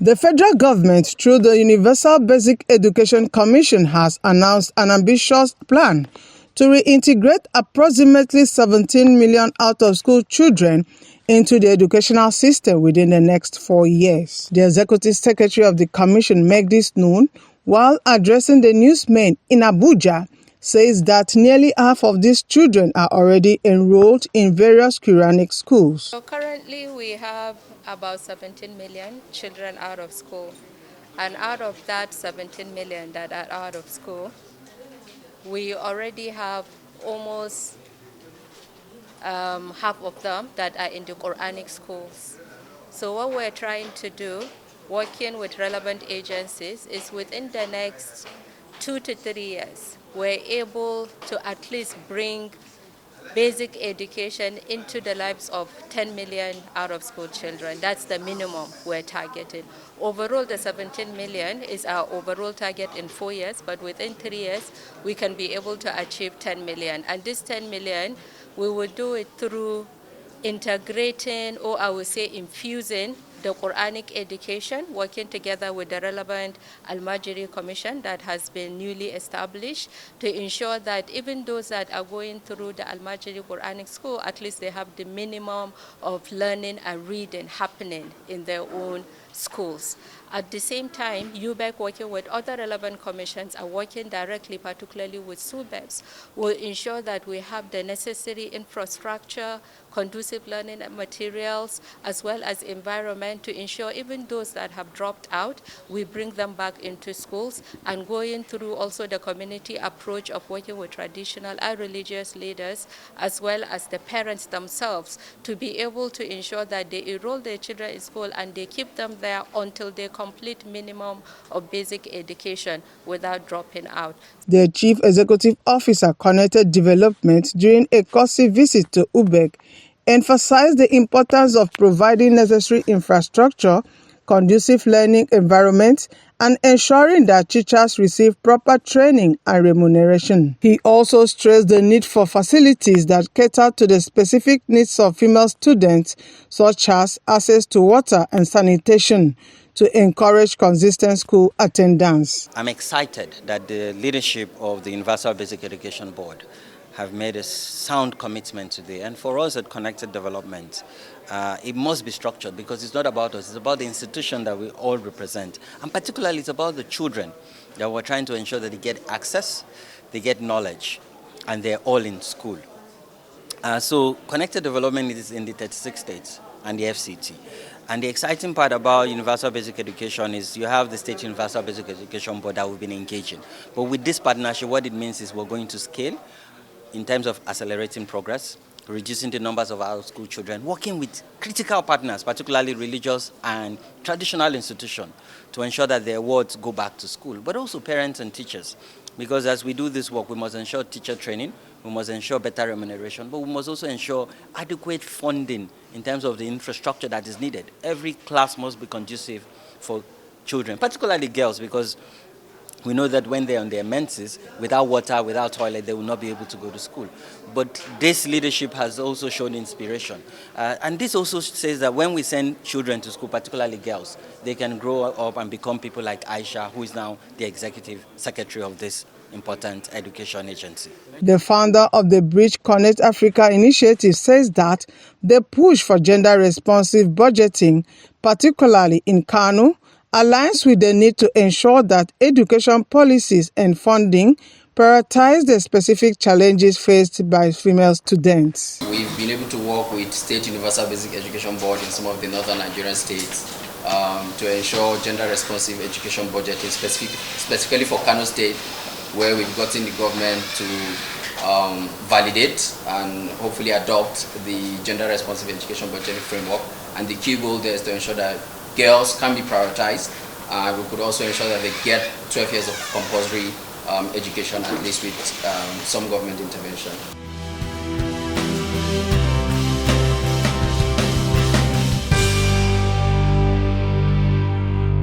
The federal government, through the Universal Basic Education Commission, has announced an ambitious plan to reintegrate approximately 17 million out-of-school children into the educational system within the next 4 years. The executive secretary of the commission made this known while addressing the newsmen in Abuja, says that nearly half of these children are already enrolled in various Quranic schools. So currently we have about 17 million children out of school. And out of that 17 million that are out of school, we already have almost half of them that are in the Quranic schools. So what we're trying to do, working with relevant agencies, is within the next 2 to 3 years, we're able to at least bring basic education into the lives of 10 million out-of-school children. That's the minimum we're targeting. Overall, the 17 million is our overall target in 4 years, but within 3 years, we can be able to achieve 10 million. And this 10 million, we will do it through integrating, or I would say infusing, the Quranic education, working together with the relevant Al-Majiri Commission that has been newly established to ensure that even those that are going through the Al-Majiri Quranic school, at least they have the minimum of learning and reading happening in their own schools. At the same time, UBEC, working with other relevant commissions, are working directly, particularly with SUBEBs, will ensure that we have the necessary infrastructure, conducive learning materials, as well as environment to ensure even those that have dropped out, we bring them back into schools, and going through also the community approach of working with traditional and religious leaders, as well as the parents themselves, to be able to ensure that they enroll their children in school and they keep them there until they complete minimum of basic education without dropping out. The Chief Executive Officer Connected Development, during a courtesy visit to UBEC, emphasized the importance of providing necessary infrastructure, conducive learning environments, and ensuring that teachers receive proper training and remuneration. He also stressed the need for facilities that cater to the specific needs of female students, such as access to water and sanitation, to encourage consistent school attendance. I'm excited that the leadership of the Universal Basic Education Board have made a sound commitment today. And for us at Connected Development, it must be structured, because it's not about us, it's about the institution that we all represent. And particularly it's about the children that we're trying to ensure that they get access, they get knowledge, and they're all in school. So Connected Development is in the 36 states and the FCT. And the exciting part about Universal Basic Education is you have the State Universal Basic Education Board that we've been engaging. But with this partnership, what it means is we're going to scale in terms of accelerating progress, reducing the numbers of our school children, working with critical partners, particularly religious and traditional institutions, to ensure that their wards go back to school, but also parents and teachers. Because as we do this work, we must ensure teacher training, we must ensure better remuneration, but we must also ensure adequate funding in terms of the infrastructure that is needed. Every class must be conducive for children, particularly girls, because we know that when they're on their menses, without water, without toilet, they will not be able to go to school. But this leadership has also shown inspiration. And this also says that when we send children to school, particularly girls, they can grow up and become people like Aisha, who is now the executive secretary of this important education agency. The founder of the Bridge Connect Africa initiative says that the push for gender-responsive budgeting, particularly in Kano, aligns with the need to ensure that education policies and funding prioritize the specific challenges faced by female students. We've been able to work with State Universal Basic Education Board in some of the northern Nigerian states to ensure gender-responsive education budgeting, specifically for Kano State, where we've gotten the government to validate and hopefully adopt the gender-responsive education budgeting framework. And the key goal there is to ensure that girls can be prioritized. We could also ensure that they get 12 years of compulsory education, at least with some government intervention.